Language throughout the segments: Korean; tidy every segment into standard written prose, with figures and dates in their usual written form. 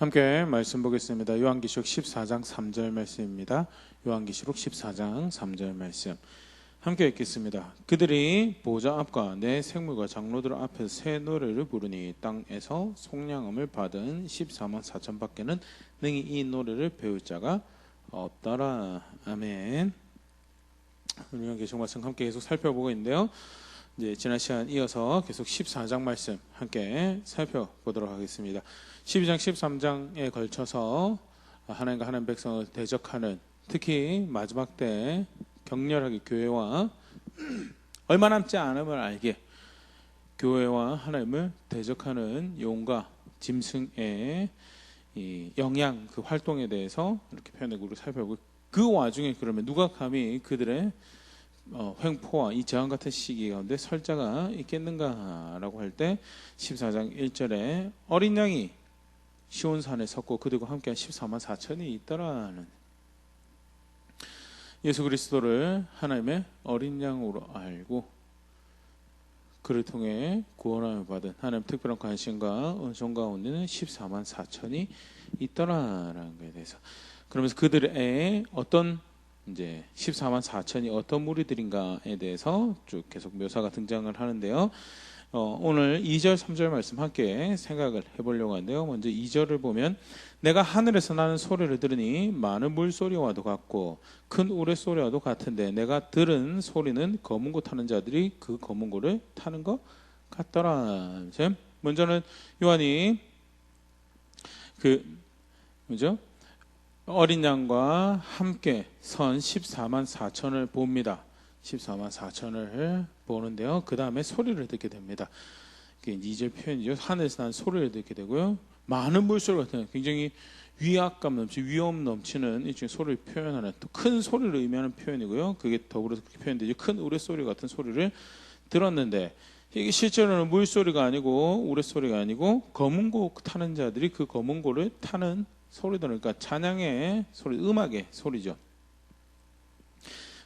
함께 말씀 보겠습니다. 요한계시록 14장 3절 말씀입니다. 요한계시록 14장 3절 말씀 함께 읽겠습니다. 그들이 보좌 앞과 내 생물과 장로들 앞에서 새 노래를 부르니 땅에서 속량함을 받은 14만 4천 밖에는 능히 이 노래를 배울 자가 없더라. 아멘. 오늘 요한계시록 말씀 함께 계속 살펴보고 있는데요. 이제 지난 시간 이어서 계속 14장 말씀 함께 살펴보도록 하겠습니다. 12장 13장에 걸쳐서 하나님과 하나님 백성을 대적하는, 특히 마지막 때 격렬하게 교회와 얼마 남지 않음을 알게 교회와 하나님을 대적하는 용과 짐승의 이 영향, 그 활동에 대해서 이렇게 표현하고 살펴보고, 그 와중에 그러면 누가 감히 그들의 횡포와 이 재앙 같은 시기 가운데 설 자가 있겠는가라고 할 때 14장 1절에 어린 양이 시온산에 섰고 그들과 함께한 14만 4천이 있더라는, 예수 그리스도를 하나님의 어린 양으로 알고 그를 통해 구원함을 받은 하나님 특별한 관심과 은총 가운데는 14만 4천이 있더라라는 것에 대해서, 그러면서 그들의 어떤 이제 14만 4천이 어떤 무리들인가에 대해서 쭉 계속 묘사가 등장을 하는데요. 오늘 2절 3절 말씀 함께 생각을 해보려고 하는데요. 먼저 2절을 보면 내가 하늘에서 나는 소리를 들으니 많은 물소리와도 같고 큰 우레소리와도 같은데 내가 들은 소리는 검은 고 타는 자들이 그 검은 고를 타는 것 같더라. 먼저는 요한이 뭐죠? 어린 양과 함께 선 14만 4천을 봅니다. 14만 4천을 보는데요. 그 다음에 소리를 듣게 됩니다. 이게 2절 표현이죠. 하늘에서 난 소리를 듣게 되고요. 많은 물소리 같은 굉장히 위압감 넘치는, 위험 넘치는 일종의 소리를 표현하는, 또 큰 소리를 의미하는 표현이고요. 그게 더불어서 그렇게 표현되죠. 큰 우레소리 같은 소리를 들었는데, 이게 실제로는 물소리가 아니고 우레소리가 아니고 검은 고 타는 자들이 그 검은 고를 타는 소리들, 그러니까 찬양의 소리, 음악의 소리죠.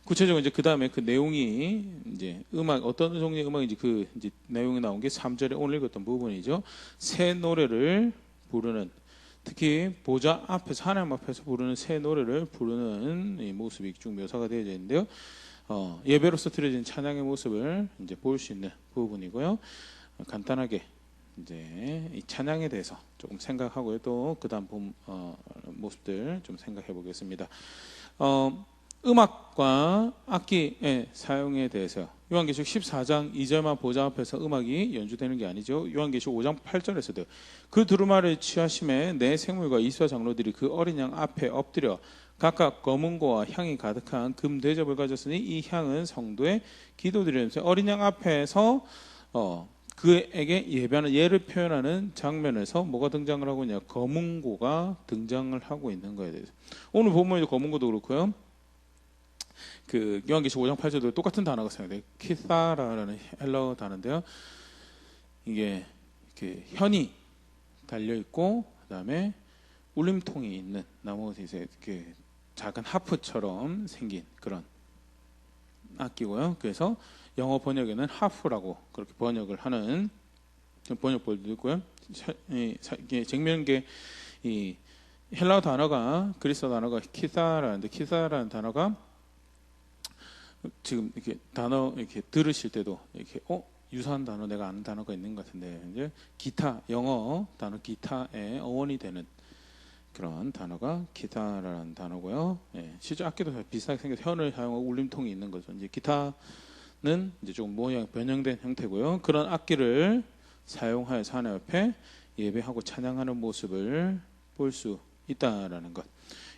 구체적으로 이제 그 다음에 그 내용이 이제 음악, 어떤 종류의 음악인지 그 이제 내용이 나온 게 3절에 오늘 읽었던 부분이죠. 새 노래를 부르는, 특히 보좌 앞에서, 하나님 앞에서 부르는 새 노래를 부르는 이 모습이 쭉 묘사가 되어져 있는데요. 예배로서 드려진 찬양의 모습을 이제 볼 수 있는 부분이고요. 간단하게 이제 이 찬양에 대해서 조금 생각하고요. 또 그다음 모습들 좀 생각해 보겠습니다. 음악과 악기의 사용에 대해서 요한계시록 14장 2절만 보좌 앞에서 음악이 연주되는 게 아니죠. 요한계시록 5장 8절에서도 그 두루마리를 취하심에 내 생물과 이스라엘 장로들이 그 어린 양 앞에 엎드려 각각 검은 고와 향이 가득한 금 대접을 가졌으니 이 향은 성도의 기도드리면서, 어린 양 앞에서 그에게 예배하는, 예를 표현하는 장면에서 뭐가 등장을 하고 있냐? 검은 고가 등장을 하고 있는 거에 대해서. 오늘 본문에도 검은 고도 그렇고요. 그 요한계시록 5장 8절도 똑같은 단어가 사용돼요. 키사라라는 헬라어 단어인데요. 이게 이렇게 현이 달려 있고 그다음에 울림통이 있는 나무에서 이렇게 작은 하프처럼 생긴 그런 악기고요. 그래서 영어 번역에는 하프라고 그렇게 번역을 하는 번역본도 있고요. 정면계 이 헬라어 단어가, 그리스어 단어가 키사라는데, 키사라는 단어가 지금 이렇게 단어 이렇게 들으실 때도 이렇게 유사한 단어, 내가 아는 단어가 있는 것 같은데, 이제 기타, 영어 단어 기타의 어원이 되는 그런 단어가 기타라는 단어고요. 실제 악기도 비슷하게 생겨서 현을 사용하고 울림통이 있는 거죠. 이제 기타는 이제 조금 모양 변형된 형태고요. 그런 악기를 사용하여서 하나님 앞에 예배하고 찬양하는 모습을 볼 수 있다라는 것.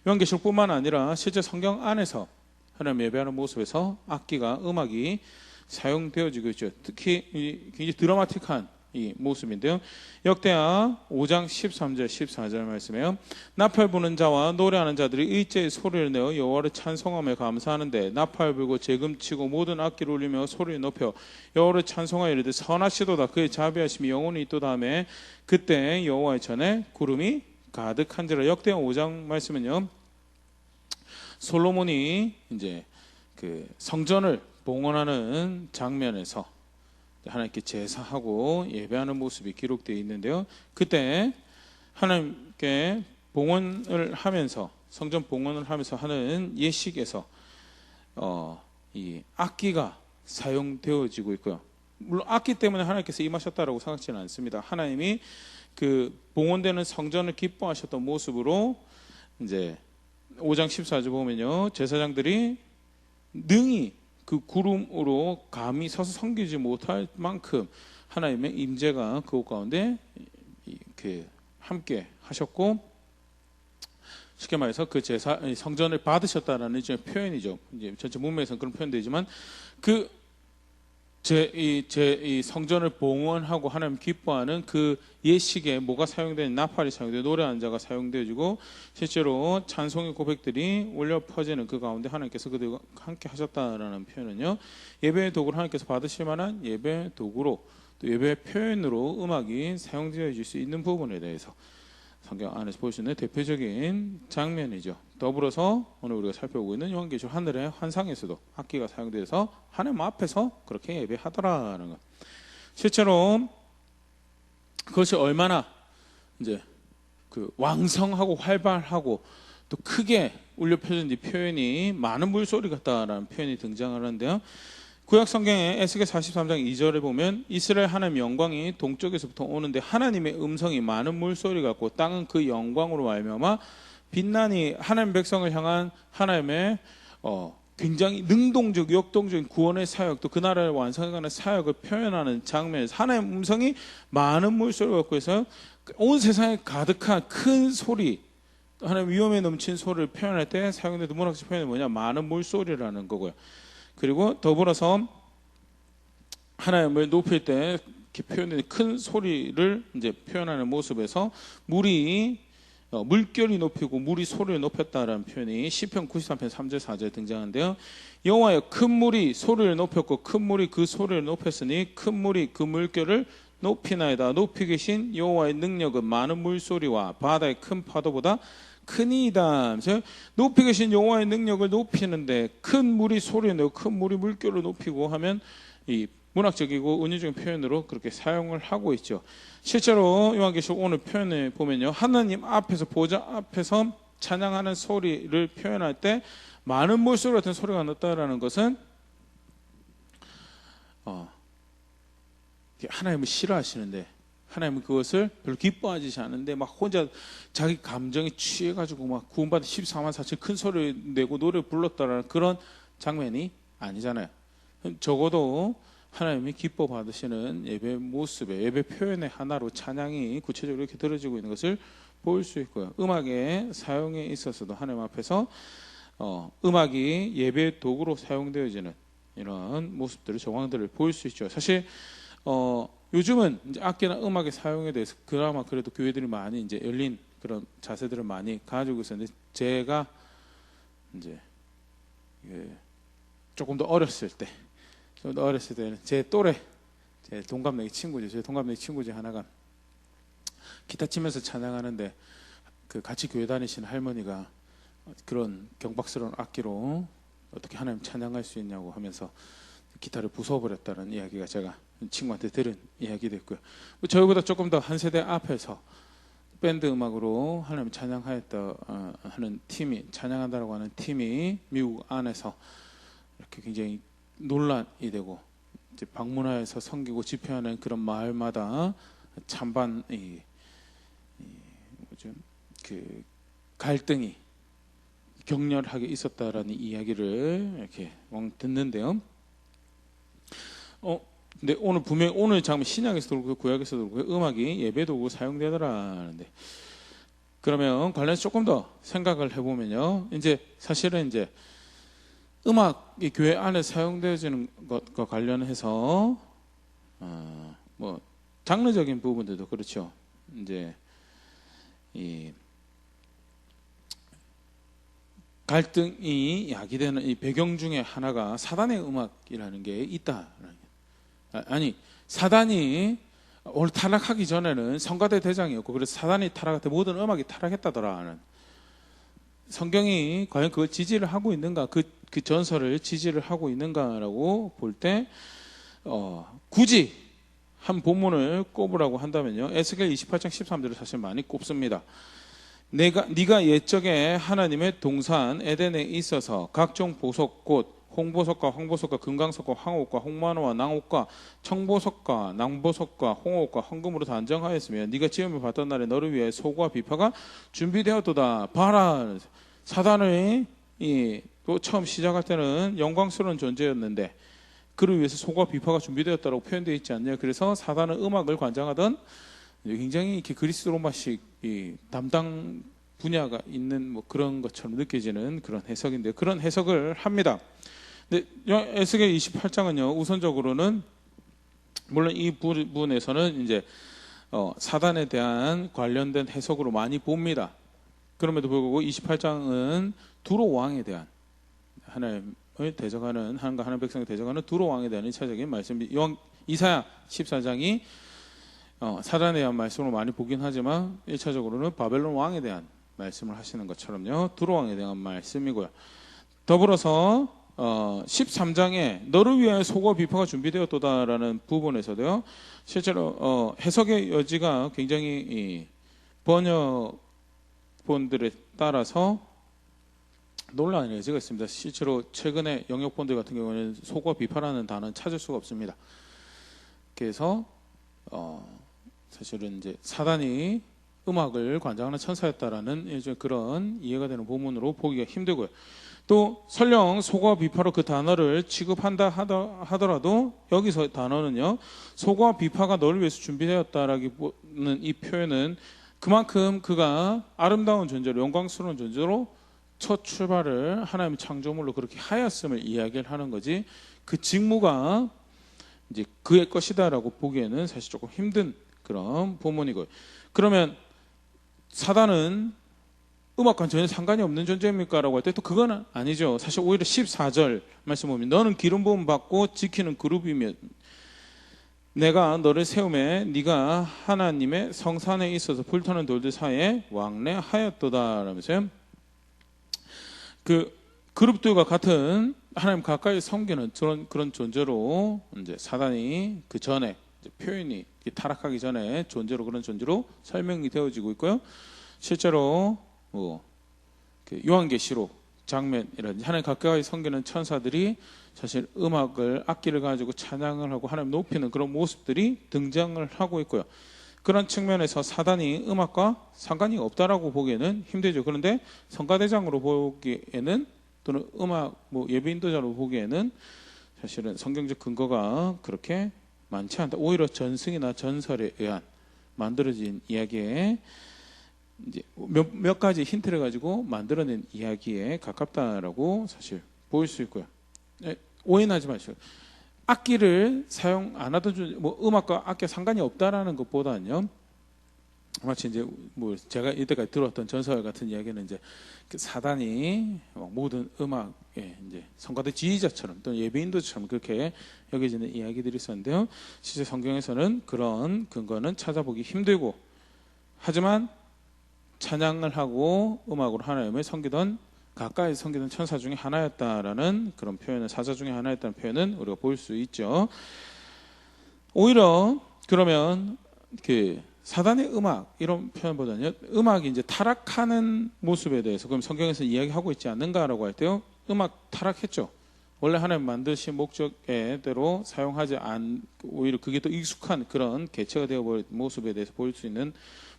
요한계시록뿐만 아니라 실제 성경 안에서 하나님 예배하는 모습에서 악기가, 음악이 사용되어지고 있죠. 특히 굉장히 드라마틱한 이 모습인데요. 역대하 5장 13절 14절 말씀에요. 나팔 부는 자와 노래하는 자들이 일제히 소리를 내어 여호와를 찬송하며 감사하는데 나팔 불고 재금치고 모든 악기를 울리며 소리를 높여 여호와를 찬송하여 이르되 선하시도다, 그의 자비하심이 영원히 있도다 하매 그때 여호와의 전에 구름이 가득한지라. 역대하 5장 말씀은요, 솔로몬이 이제 그 성전을 봉헌하는 장면에서 하나님께 제사하고 예배하는 모습이 기록되어 있는데요. 그때 하나님 함께 봉헌을 하면서 성전 봉헌을 하면서 하는 예식에서 이 악기가 사용되어지고 있고요. 물론 악기 때문에 하나님께서 임하셨다라고 생각지는 않습니다. 하나님이 그 봉헌되는 성전을 기뻐하셨던 모습으로 이제 5장 14절 보면요, 제사장들이 능히 그 구름으로 감히 서서 섬기지 못할 만큼 하나님의 임재가 그곳 가운데 이렇게 함께 하셨고, 쉽게 말해서 그 제사 성전을 받으셨다라는 일종의 표현이죠. 이제 전체 문맥에서는 그런 표현되지만 그 이 성전을 봉헌하고 하나님 기뻐하는 그 예식에 뭐가 사용된 나팔이 사용되고 노래 한자가 사용되어지고 실제로 찬송의 고백들이 울려 퍼지는 그 가운데 하나님께서 그들과 함께 하셨다라는 표현은요, 예배의 도구를 하나님께서 받으실 만한 예배의 도구로 또 예배의 표현으로 음악이 사용되어질 수 있는 부분에 대해서 성경 안에서 볼 수 있는 대표적인 장면이죠. 더불어서 오늘 우리가 살펴보고 있는 요한계시록 하늘의 환상에서도 악기가 사용돼서 하나님 앞에서 그렇게 예배하더라는 것. 실제로 그것이 얼마나 이제 그 왕성하고 활발하고 또 크게 울려 퍼진 표현이 많은 물소리 같다라는 표현이 등장하는데요. 구약 성경의 에스겔 43장 2절에 보면 이스라엘 하나님 영광이 동쪽에서부터 오는데 하나님의 음성이 많은 물소리 같고 땅은 그 영광으로 말미암아 빛나니 하나님 백성을 향한 하나님의 굉장히 능동적 역동적인 구원의 사역, 또 그 나라를 완성하는 사역을 표현하는 장면에서 하나님의 음성이 많은 물소리 같고 해서 온 세상에 가득한 큰 소리, 하나님 위험에 넘친 소리를 표현할 때 사용되는 문학적 표현이 뭐냐, 많은 물소리라는 거고요. 그리고 더불어서 하나님을 높일 때 이렇게 표현된 큰 소리를 이제 표현하는 모습에서 물결이 높이고 물이 소리를 높였다라는 표현이 시편 93편 3절 4절에 등장하는데요. 여호와여 큰 물이 소리를 높였고 큰 물이 그 소리를 높였으니 큰 물이 그 물결을 높이나이다. 높이 계신 여호와의 능력은 많은 물소리와 바다의 큰 파도보다 크니이다. 높이 계신 여호와의 능력을 높이는데 큰 물이 소리를 내고 큰 물이 물결을 높이고 하면 이 문학적이고 은유적인 표현으로 그렇게 사용을 하고 있죠. 실제로 요한계시록 오늘 표현을 보면요, 하나님 앞에서 보좌 앞에서 찬양하는 소리를 표현할 때 많은 물소리 같은 소리가 났다라는 것은 하나님을 싫어하시는데 하나님은 그것을 별로 기뻐하지 않는데 막 혼자 자기 감정에 취해가지고 막 구원받은 14만 4천 큰 소리 내고 노래 불렀다라는 그런 장면이 아니잖아요. 적어도 하나님이 기뻐 받으시는 예배 모습에 예배 표현의 하나로 찬양이 구체적으로 이렇게 들어지고 있는 것을 볼 수 있고요. 음악의 사용에 있어서도 하나님 앞에서 음악이 예배 도구로 사용되어지는 이런 모습들을 정황들을 볼 수 있죠. 사실 요즘은 이제 악기나 음악의 사용에 대해서 그나마 그래도 교회들이 많이 이제 열린 그런 자세들을 많이 가지고 있었는데, 제가 이제 조금 더 어렸을 때는 제 또래, 제 동갑내기 친구 중 하나가 기타 치면서 찬양하는데 그 같이 교회 다니시는 할머니가 그런 경박스러운 악기로 어떻게 하나님 찬양할 수 있냐고 하면서 기타를 부숴버렸다는 이야기가 제가 친구한테 들은 이야기도 있고요. 저희보다 조금 더 한 세대 앞에서 밴드 음악으로 하나님 찬양하였다 하는 팀이, 찬양한다라고 하는 팀이 미국 안에서 이렇게 굉장히 논란이 되고 이제 방문하여서 섬기고 집회하는 그런 마을마다 찬반 그 갈등이 격렬하게 있었다라는 이야기를 이렇게 듣는데요. 근데 오늘 분명히 오늘 장면 신약에서도 그렇고 구약에서도 그렇고 음악이 예배도구 사용되더라는데, 그러면 관련해서 조금 더 생각을 해보면요, 이제 사실은 이제 음악이 교회 안에 사용되어지는 것과 관련해서 뭐 장르적인 부분들도 그렇죠. 이제 이 갈등이 야기되는 이 배경 중에 하나가 사단의 음악이라는 게 있다. 아니, 사단이 오늘 타락하기 전에는 성가대 대장이었고, 그래서 사단이 타락할 때 모든 음악이 타락했다더라. 성경이 과연 그걸 지지를 하고 있는가, 그 전설을 지지를 하고 있는가라고 볼 때 굳이 한 본문을 꼽으라고 한다면요, 에스겔 28장 13절을 사실 많이 꼽습니다. 네가 옛적에 하나님의 동산 에덴에 있어서 각종 보석꽃 홍보석과 황보석과 금강석과 황옥과 홍만호와 낭옥과 청보석과 낭보석과 홍옥과 황금으로 단정하였으며 네가 지음을 받던 날에 너를 위해 소고와 비파가 준비되었도다. 봐라, 사단의 또 처음 시작할 때는 영광스러운 존재였는데 그를 위해서 소고와 비파가 준비되었다고 표현되어 있지 않냐. 그래서 사단은 음악을 관장하던 굉장히 이렇게 그리스 로마식 담당 분야가 있는 뭐 그런 것처럼 느껴지는 그런 해석인데, 그런 해석을 합니다. 근데 에스겔 28장은요, 우선적으로는 물론 이 부분에서는 이제 사단에 대한 관련된 해석으로 많이 봅니다. 그럼에도 불구하고 28장은 두로 왕에 대한, 하나님을 대적하는, 하나님과 하나님 백성을 대적하는 두로 왕에 대한 1차적인 말씀, 이사야 14장이 사단에 대한 말씀으로 많이 보긴 하지만 1차적으로는 바벨론 왕에 대한 말씀을 하시는 것처럼요, 두로 왕에 대한 말씀이고요. 더불어서 13장에 너를 위하여 소고와 비파가 준비되었도다라는 부분에서도요, 실제로 해석의 여지가 굉장히 번역본들에 따라서 논란의 여지가 있습니다. 실제로 최근에 영역본들 같은 경우에는 소고와 비파라는 단어는 찾을 수가 없습니다. 그래서 사실은 이제 사단이 음악을 관장하는 천사였다라는 그런 이해가 되는 본문으로 보기가 힘들고요. 또 설령 소고와 비파로 그 단어를 취급한다 하더라도 여기서 단어는요, 소고와 비파가 너를 위해서 준비되었다라기보다는 이 표현은 그만큼 그가 아름다운 존재로, 영광스러운 존재로 첫 출발을 하나님의 창조물로 그렇게 하였음을 이야기를 하는 거지, 그 직무가 이제 그의 것이다라고 보기에는 사실 조금 힘든 그런 본문이고요. 그러면 사단은 음악과는 전혀 상관이 없는 존재입니까? 라고 할 때 또 그건 아니죠. 사실 오히려 14절 말씀 보면 너는 기름 부음 받고 지키는 그룹이며 내가 너를 세우매 네가 하나님의 성산에 있어서 불타는 돌들 사이에 왕래하였도다 라면서요. 그 그룹들과 같은 하나님 가까이 섬기는 그런 존재로 이제 사단이 그 전에 표현이 타락하기 전에 존재로, 그런 존재로 설명이 되어지고 있고요. 실제로 그 요한계시록 장면이라든지 하나님 가까이 섬기는 천사들이 사실 음악을, 악기를 가지고 찬양을 하고 하나님 높이는 그런 모습들이 등장을 하고 있고요. 그런 측면에서 사단이 음악과 상관이 없다라고 보기에는 힘들죠. 그런데 성가대장으로 보기에는, 또는 음악 예배 인도자로 보기에는 사실은 성경적 근거가 그렇게 많지 않다. 오히려 전승이나 전설에 의한 만들어진 이야기에 이제 몇 가지 힌트를 가지고 만들어낸 이야기에 가깝다라고 사실 보일 수 있고요. 오해하지 마시고, 악기를 사용 안 하던 음악과 악기가 상관이 없다라는 것보다는요, 마치 이제 제가 이때까지 들었던 전설 같은 이야기는 이제 사단이 모든 음악에 이제 성가대 지휘자처럼 또는 예배 인도자처럼 그렇게 여겨지는 이야기들이 있었는데요. 실제 성경에서는 그런 근거는 찾아보기 힘들고, 하지만 찬양을 하고 음악으로 하나님을 섬기던, 가까이 섬기던 천사 중에 하나였다라는 그런 표현은, 사자 중에 하나였다는 표현은 우리가 볼 수 있죠. 오히려 그러면 그 사단의 음악 이런 표현보다는요, 음악이 이제 타락하는 모습에 대해서 그럼 성경에서 이야기하고 있지 않는가라고 할 때요, 음악 타락했죠. 원래 하나님 만드신 목적대로 사용하지 오히려 그게 더 익숙한 그런 개체가 되어버린 모습에 대해서 볼 수 있는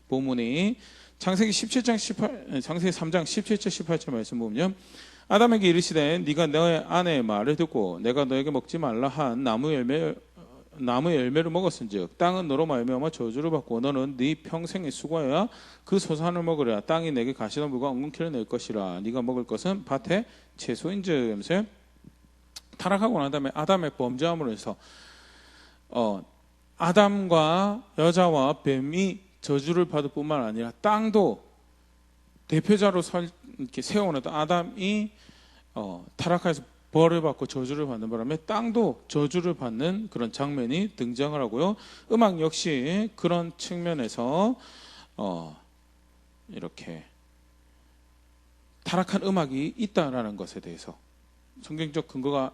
본문이 창세기 3장 17절 18절 말씀 보면요, 아담에게 이르시되 네가 너의 아내의 말을 듣고 내가 너에게 먹지 말라 한 나무의 열매를 먹었은즉 땅은 너로 말미암아 저주를 받고 너는 네 평생에 수고하여야 그 소산을 먹으랴. 땅이 내게 가시덤불과 엉겅퀴를 낼 것이라. 네가 먹을 것은 밭의 채소인즉. 하면서요, 타락하고 난 다음에 아담의 범죄함으로 해서 아담과 여자와 뱀이 저주를 받을 뿐만 아니라 땅도 대표자로 이렇게 세워놓던 아담이 타락해서 벌을 받고 저주를 받는 바람에 땅도 저주를 받는 그런 장면이 등장을 하고요. 음악 역시 그런 측면에서 이렇게 타락한 음악이 있다라는 것에 대해서 성경적 근거가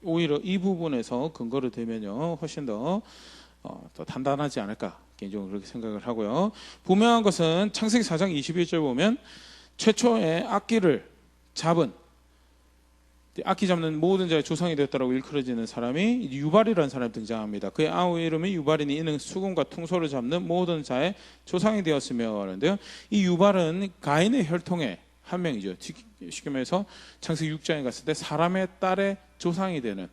오히려 이 부분에서 근거를 대면요 훨씬 더 단단하지 않을까 개인적으로 그렇게 생각을 하고요. 분명한 것은 창세기 4장 21절 보면 최초의 악기를 잡은 악기 잡는 모든 자의 조상이 되었다라고 일컬어지는 사람이 유발이라는 사람이 등장합니다. 그의 아우 이름이 유발이니 이는 수금과 퉁소를 잡는 모든 자의 조상이 되었으며 하는데요. 이 유발은 가인의 혈통의 한 명이죠. 쉽게 말해서 창세기 6장에 갔을 때 사람의 딸의 조상이 되는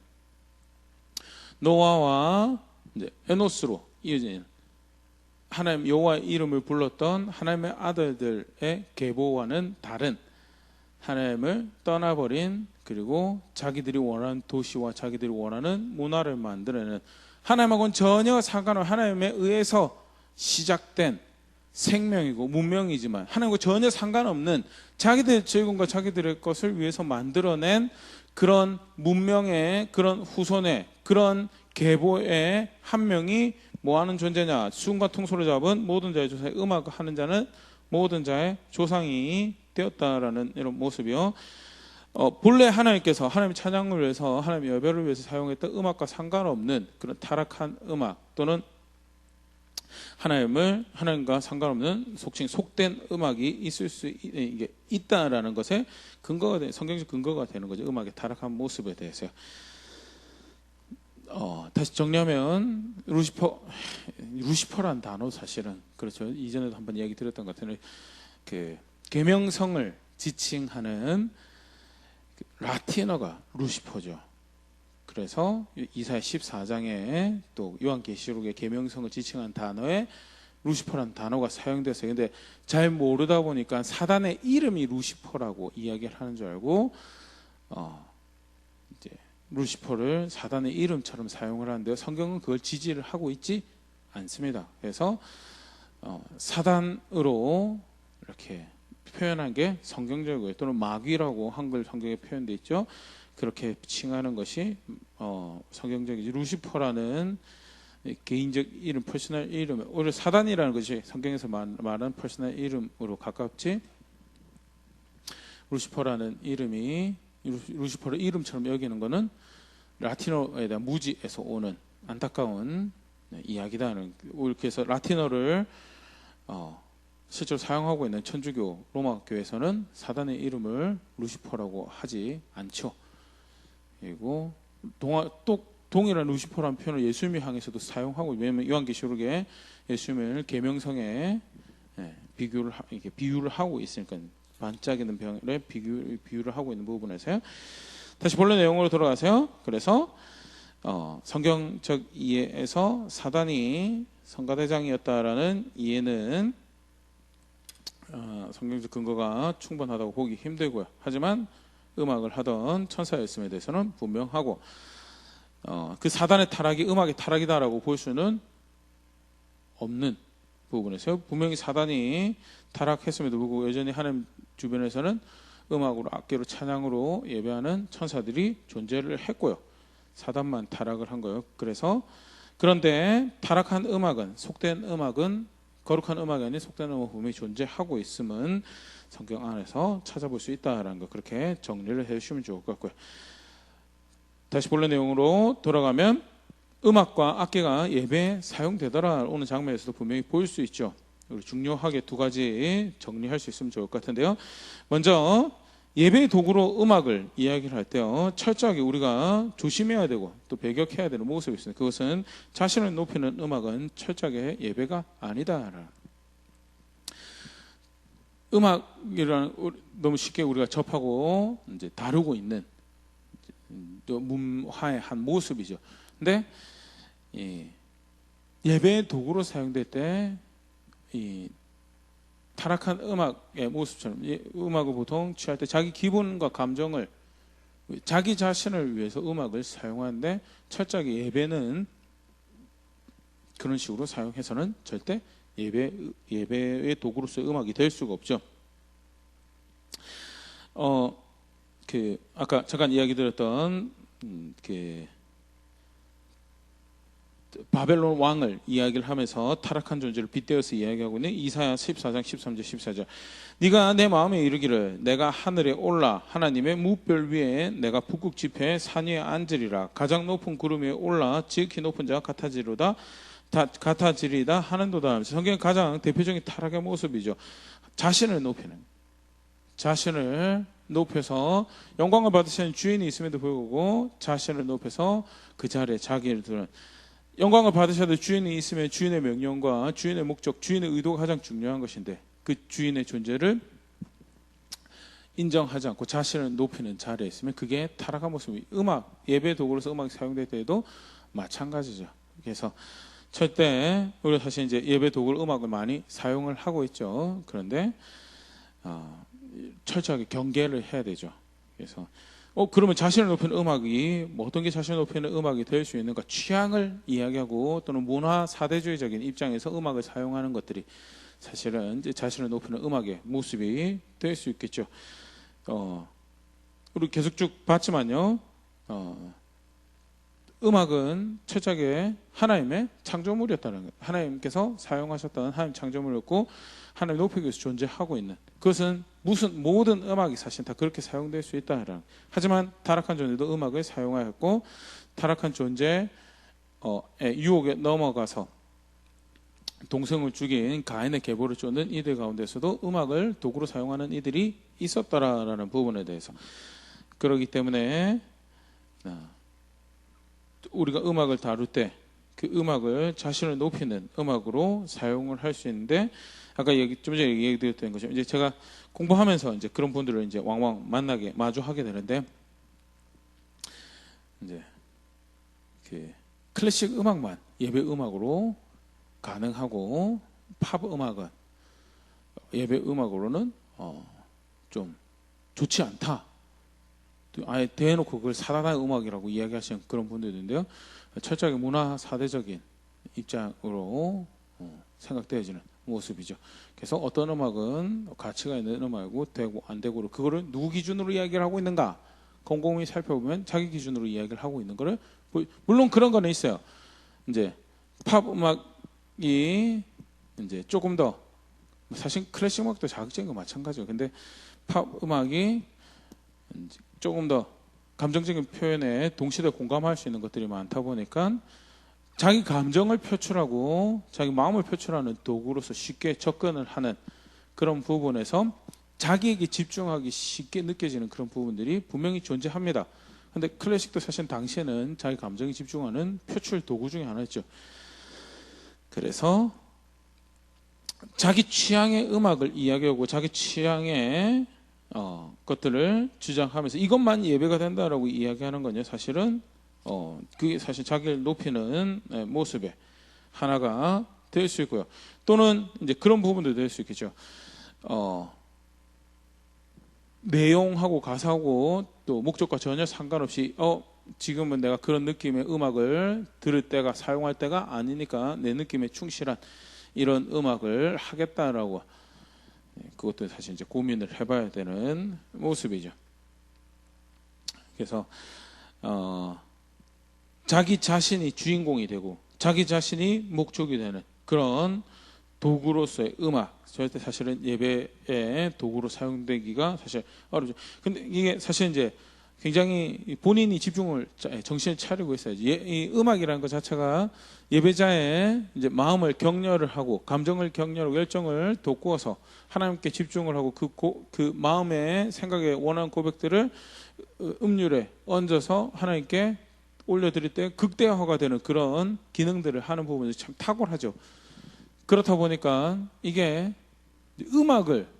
노아와 이제 에노스로 이어진 하나님 여호와의 이름을 불렀던 하나님의 아들들의 계보와는 다른 하나님을 떠나버린 그리고 자기들이 원하는 도시와 자기들이 원하는 문화를 만들어내는 하나님하고는 전혀 상관없는 하나님에 의해서 시작된 생명이고 문명이지만 하나님과 전혀 상관없는 자기들의 즐거움과 자기들의 것을 위해서 만들어낸 그런 문명의 그런 후손의 그런 계보의 한 명이 뭐하는 존재냐, 수금과 퉁소를 잡은 모든 자의 조상의 음악하는 자는 모든 자의 조상이 되었다라는 이런 모습이요. 본래 하나님께서 하나님의 찬양을 위해서 하나님의 예배를 위해서 사용했던 음악과 상관없는 그런 타락한 음악 또는 하나님과 상관없는 속칭 속된 음악이 있을 수 이게 있다라는 것에 근거가 성경적 근거가 되는 거죠. 음악의 타락한 모습에 대해서. 다시 정리하면 루시퍼란 단어 사실은 그렇죠. 이전에도 한번 이야기 드렸던 것 같은데 그 계명성을 지칭하는 라틴어가 루시퍼죠. 그래서 이사야 14장에 또 요한계시록의 계명성을 지칭한 단어에 루시퍼라는 단어가 사용됐어요. 근데 잘 모르다 보니까 사단의 이름이 루시퍼라고 이야기를 하는 줄 알고 이제 루시퍼를 사단의 이름처럼 사용을 하는데요. 성경은 그걸 지지를 하고 있지 않습니다. 그래서 사단으로 이렇게 표현한 게 성경적이고요. 또는 마귀라고 한글 성경에 표현되어 있죠. 그렇게 칭하는 것이 성경적이지. 루시퍼라는 개인적 이름, 퍼스널 이름, 오히려 사단이라는 것이 성경에서 말하는 퍼스널 이름으로 가깝지. 루시퍼라는 이름이 루시퍼를 이름처럼 여기는 것은 라틴어에 대한 무지에서 오는 안타까운 이야기다는. 그래서 라틴어를 실제로 사용하고 있는 천주교 로마 교회에서는 사단의 이름을 루시퍼라고 하지 않죠. 그리고 동일한 루시퍼라는 표현을 예수님을 향해서도 사용하고, 왜냐하면 요한계시록에 예수님을 계명성에 비유를 하고 있으니까 반짝이는 병에 비유를 하고 있는 부분에서요. 다시 본래 내용으로 돌아가세요. 그래서 성경적 이해에서 사단이 성가대장이었다라는 이해는 성경적 근거가 충분하다고 보기 힘들고요. 하지만 음악을 하던 천사였음에 대해서는 분명하고 그 사단의 타락이 음악의 타락이다라고 볼 수는 없는 부분에서요. 분명히 사단이 타락했음에도 불구하고 여전히 하나님 주변에서는 음악으로 악기로 찬양으로 예배하는 천사들이 존재를 했고요. 사단만 타락을 한 거예요. 그래서 그런데 타락한 음악은, 속된 음악은, 거룩한 음악이 아닌 속된 음악 분명히 존재하고 있음은 성경 안에서 찾아볼 수 있다라는 거, 그렇게 정리를 해주시면 좋을 것 같고요. 다시 본래 내용으로 돌아가면 음악과 악기가 예배에 사용되더라 오는 장면에서도 분명히 보일 수 있죠. 우리 중요하게 두 가지 정리할 수 있으면 좋을 것 같은데요. 먼저 예배의 도구로 음악을 이야기를 할 때요, 철저하게 우리가 조심해야 되고 또 배격해야 되는 모습이 있습니다. 그것은 자신을 높이는 음악은 철저하게 예배가 아니다. 음악이라는 너무 쉽게 우리가 접하고 이제 다루고 있는 문화의 한 모습이죠. 근데 예배의 도구로 사용될 때 이 타락한 음악의 모습처럼, 음악을 보통 취할 때 자기 기분과 감정을, 자기 자신을 위해서 음악을 사용하는데 철저하게 예배는 그런 식으로 사용해서는 절대 예배의 도구로서의 음악이 될 수가 없죠. 아까 잠깐 이야기 드렸던 바벨론 왕을 이야기를 하면서 타락한 존재를 빗대어서 이야기하고 있는 이사야 14장 13절 14절. 네가 내 마음에 이르기를 내가 하늘에 올라 하나님의 무별 위에 내가 북극 지폐 산 위에 앉으리라. 가장 높은 구름 위에 올라 지극히 높은 자가 같아지로다. 같아지리다 하는도다. 성경의 가장 대표적인 타락의 모습이죠. 자신을 높이는, 자신을 높여서 영광을 받으시는 주인이 있음에도 불구하고 자신을 높여서 그 자리에 자기를 두는, 영광을 받으셔도 주인이 있으면 주인의 명령과 주인의 목적, 주인의 의도가 가장 중요한 것인데 그 주인의 존재를 인정하지 않고 자신을 높이는 자리에 있으면 그게 타락한 모습이, 음악, 예배 도구로서 음악이 사용될 때에도 마찬가지죠. 그래서 절대 우리가 사실 이제 예배 도구로 음악을 많이 사용을 하고 있죠. 그런데 철저하게 경계를 해야 되죠. 그래서 그러면 자신을 높이는 음악이 어떤 게 자신을 높이는 음악이 될 수 있는가? 취향을 이야기하고 또는 문화 사대주의적인 입장에서 음악을 사용하는 것들이 사실은 이제 자신을 높이는 음악의 모습이 될 수 있겠죠. 우리 계속 쭉 봤지만요. 음악은 철저하게 하나님의 창조물이었다는 거예요. 하나님께서 사용하셨던 하나님 창조물이었고 하나님 높이기 위해서 존재하고 있는, 그것은 모든 음악이 사실 다 그렇게 사용될 수 있다는. 하지만 타락한 존재도 음악을 사용하였고 타락한 존재의 유혹에 넘어가서 동성을 죽인 가인의 계보를 쫓는 이들 가운데서도 음악을 도구로 사용하는 이들이 있었다라는 부분에 대해서, 그렇기 때문에 우리가 음악을 다룰 때 그 음악을 자신을 높이는 음악으로 사용을 할 수 있는데, 아까 좀 전에 얘기 드렸던 거죠. 이제 제가 공부하면서 이제 그런 분들을 이제 왕왕 마주하게 되는데, 이제 그 클래식 음악만 예배 음악으로 가능하고 팝 음악은 예배 음악으로는 좀 좋지 않다. 아예 대놓고 그걸 사단의 음악이라고 이야기하시는 그런 분들도 있는데요. 철저하게 문화 사대적인 입장으로 생각되어지는 모습이죠. 그래서 어떤 음악은 가치가 있는 음악이고 되고 안 되고, 그거를 누구 기준으로 이야기를 하고 있는가? 곰곰이 살펴보면 자기 기준으로 이야기를 하고 있는 거를, 물론 그런 거는 있어요. 이제 팝 음악이 이제 조금 더, 사실 클래식 음악도 자극적인 거 마찬가지예요. 근데 팝 음악이 조금 더 감정적인 표현에 동시대 공감할 수 있는 것들이 많다 보니까 자기 감정을 표출하고 자기 마음을 표출하는 도구로서 쉽게 접근을 하는 그런 부분에서 자기에게 집중하기 쉽게 느껴지는 그런 부분들이 분명히 존재합니다. 그런데 클래식도 사실 당시에는 자기 감정에 집중하는 표출 도구 중에 하나였죠. 그래서 자기 취향의 음악을 이야기하고 자기 취향의 것들을 주장하면서 이것만 예배가 된다라고 이야기하는 건요, 사실은 그게 사실 자기를 높이는 모습의 하나가 될 수 있고요. 또는 이제 그런 부분도 될 수 있겠죠. 내용하고 가사하고 또 목적과 전혀 상관없이 지금은 내가 그런 느낌의 음악을 들을 때가, 사용할 때가 아니니까 내 느낌에 충실한 이런 음악을 하겠다라고, 그것도 사실 이제 고민을 해봐야 되는 모습이죠. 그래서 자기 자신이 주인공이 되고 자기 자신이 목적이 되는 그런 도구로서의 음악, 절대 사실은 예배의 도구로 사용되기가 사실 어렵죠. 근데 이게 사실 이제 굉장히 본인이 정신을 차리고 있어야지. 이 음악이라는 것 자체가 예배자의 이제 마음을 격려를 하고 감정을 격려하고 열정을 돋구어서 하나님께 집중을 하고 그 마음의 생각에 원하는 고백들을 음률에 얹어서 하나님께 올려드릴 때 극대화가 되는 그런 기능들을 하는 부분이 참 탁월하죠. 그렇다 보니까 이게 음악을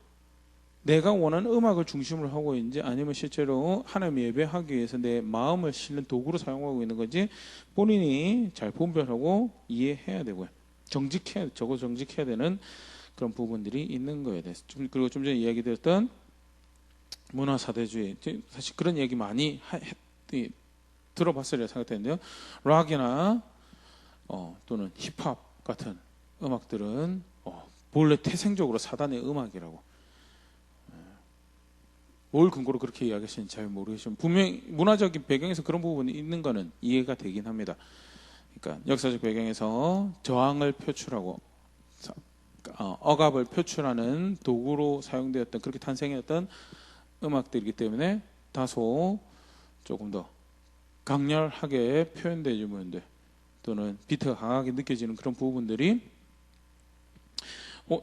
내가 원하는 음악을 중심으로 하고 있는지 아니면 실제로 하나님 예배하기 위해서 내 마음을 실는 도구로 사용하고 있는 건지 본인이 잘 분별하고 이해해야 되고요. 정직해야 되는 그런 부분들이 있는 거에 대해서. 그리고 좀 전에 이야기 드렸던 문화 사대주의, 사실 그런 얘기 많이 들어봤으리라 생각되는데요. 락이나 또는 힙합 같은 음악들은 본래 태생적으로 사단의 음악이라고, 뭘 근거로 그렇게 이야기하시는지 잘 모르겠지만 분명히 문화적인 배경에서 그런 부분이 있는 거는 이해가 되긴 합니다. 그러니까 역사적 배경에서 저항을 표출하고 억압을 표출하는 도구로 사용되었던, 그렇게 탄생했던 음악들이기 때문에 다소 조금 더 강렬하게 표현되지는데, 또는 비트가 강하게 느껴지는 그런 부분들이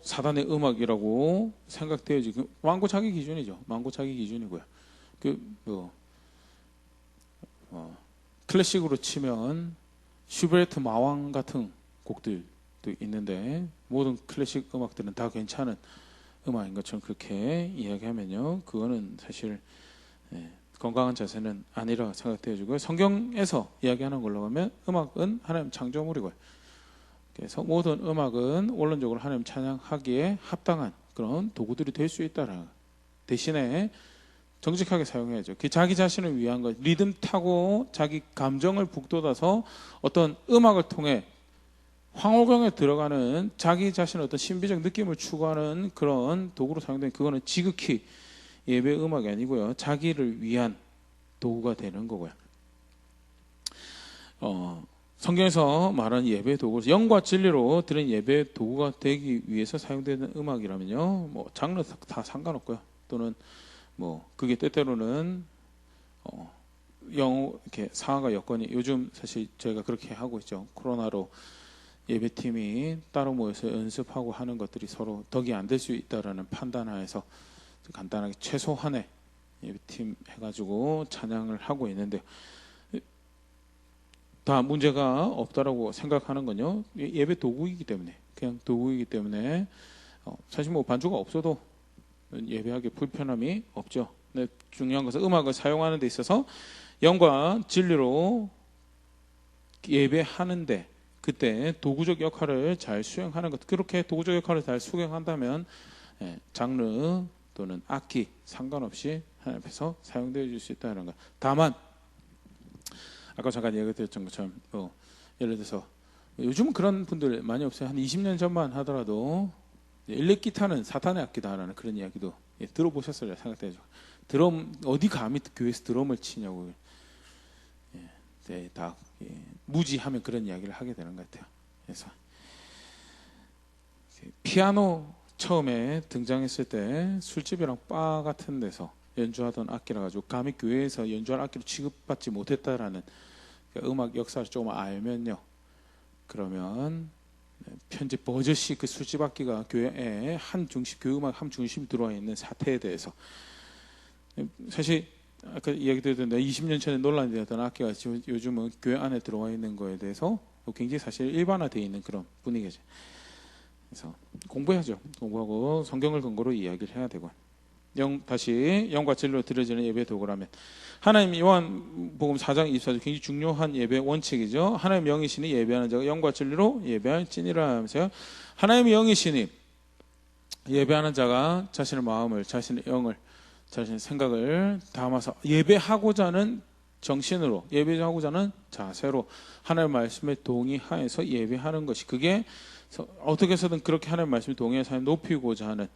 사단의 음악이라고 생각되어지고 망고 자기 기준이죠. 망고 자기 기준이고요. 클래식으로 치면 슈베르트 마왕 같은 곡들도 있는데 모든 클래식 음악들은 다 괜찮은 음악인 것처럼 그렇게 이야기하면요, 그거는 사실 건강한 자세는 아니라 생각되어지고요. 성경에서 이야기하는 걸로 보면 음악은 하나님 창조물이고요. 그래서 모든 음악은 원론적으로 하나님 찬양하기에 합당한 그런 도구들이 될 수 있다라. 대신에 정직하게 사용해야죠. 자기 자신을 위한 것, 리듬 타고 자기 감정을 북돋아서 어떤 음악을 통해 황홀경에 들어가는 자기 자신의 어떤 신비적 느낌을 추구하는 그런 도구로 사용되는, 그거는 지극히 예배 음악이 아니고요, 자기를 위한 도구가 되는 거고요. 성경에서 말하는 예배 도구, 영과 진리로 드린 예배 도구가 되기 위해서 사용되는 음악이라면요, 장르 다 상관없고요. 또는 그게 때때로는 이렇게 상황과 여건이, 요즘 사실 저희가 그렇게 하고 있죠. 코로나로 예배팀이 따로 모여서 연습하고 하는 것들이 서로 덕이 안 될 수 있다라는 판단하에서 간단하게 최소한의 예배팀 해가지고 찬양을 하고 있는데, 다 문제가 없다라고 생각하는 건요, 예배 도구이기 때문에, 그냥 도구이기 때문에 사실 반주가 없어도 예배하기 불편함이 없죠. 근데 중요한 것은 음악을 사용하는 데 있어서 영과 진리로 예배하는데 그때 도구적 역할을 잘 수행하는 것, 그렇게 도구적 역할을 잘 수행한다면 장르 또는 악기 상관없이 하나님 앞에서 사용되어 줄 수 있다는 것. 다만 아까 잠깐 얘기했던 것처럼 예를 들어서 요즘은 그런 분들 많이 없어요. 한 20년 전만 하더라도 일렉 기타는 사탄의 악기다라는 그런 이야기도 들어보셨어요. 생각되죠. 드럼, 어디 감히 교회에서 드럼을 치냐고 다 무지하면 그런 이야기를 하게 되는 것 같아요. 그래서 피아노 처음에 등장했을 때 술집이랑 바 같은 데서 연주하던 악기라 가지고 감히 교회에서 연주할 악기로 취급받지 못했다라는 음악 역사를 조금 알면요, 그러면 편집 버젓이 그 술집 악기가 교회에 한 중심, 교회 음악 한 중심이 들어와 있는 사태에 대해서, 사실 아까 이야기 드렸던데 20년 전에 논란이 되었던 악기가 지금 요즘은 교회 안에 들어와 있는 거에 대해서 굉장히 사실 일반화되어 있는 그런 분위기죠. 그래서 공부해야죠. 공부하고 성경을 근거로 이야기를 해야 되고, 다시 영과 진리로 드려지는 예배 도구라면, 하나님 요한복음 4장 24절 굉장히 중요한 예배 원칙이죠. 하나님 영이시니 예배하는 자가 영과 진리로 예배할지니라 하면서요, 하나님 영이시니 예배하는 자가 자신의 마음을, 자신의 영을, 자신의 생각을 담아서 예배하고자 하는 정신으로, 예배하고자 하는 자세로 하나님의 말씀에 동의하여서 예배하는 것이, 그게 어떻게 해서든 그렇게 하나님의 말씀에 동의해서 높이고자 하는,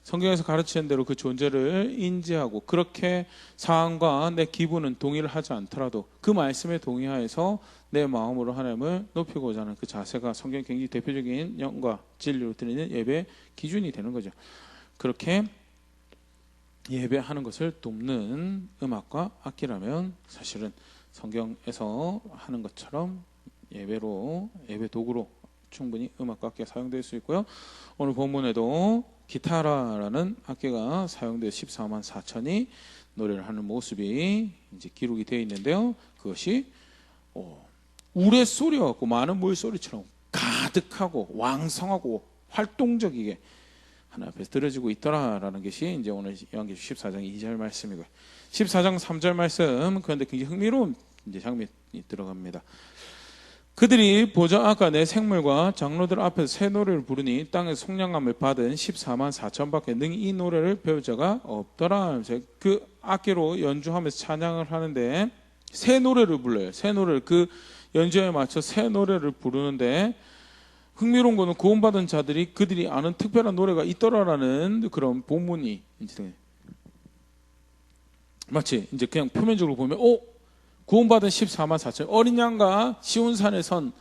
성경에서 가르치는 대로 그 존재를 인지하고, 그렇게 상황과 내 기분은 동의를 하지 않더라도 그 말씀에 동의하여서 내 마음으로 하나님을 높이고자 하는 그 자세가 성경 굉장히 대표적인 영과 진리로 드리는 예배 기준이 되는 거죠. 그렇게 예배하는 것을 돕는 음악과 악기라면 사실은 성경에서 하는 것처럼 예배 도구로 충분히 음악과 악기가 사용될 수 있고요. 오늘 본문에도 기타라는 악기가 사용되어 14만 4천이 노래를 하는 모습이 이제 기록이 되어 있는데요. 그것이 우레소리와 같고 많은 물소리처럼 가득하고 왕성하고 활동적이게 하나님 앞에서 들어지고 있더라라는 것이 이제 오늘 요한계시록 14장 2절 말씀이고요. 14장 3절 말씀, 그런데 굉장히 흥미로운 이제 장면이 들어갑니다. 그들이 보좌 앞과 내 생물과 장로들 앞에서 새 노래를 부르니 땅에서 속량함을 받은 14만 4천 밖에 능히 이 노래를 배울 자가 없더라. 그 악기로 연주하면서 찬양을 하는데 새 노래를 불러요. 새 노래를, 그 연주에 맞춰 새 노래를 부르는데, 흥미로운 거는 구원받은 자들이 그들이 아는 특별한 노래가 있더라라는 그런 본문이 마치 이제 그냥 표면적으로 보면 구원받은 14만 4천, 어린 양과 시온산에 선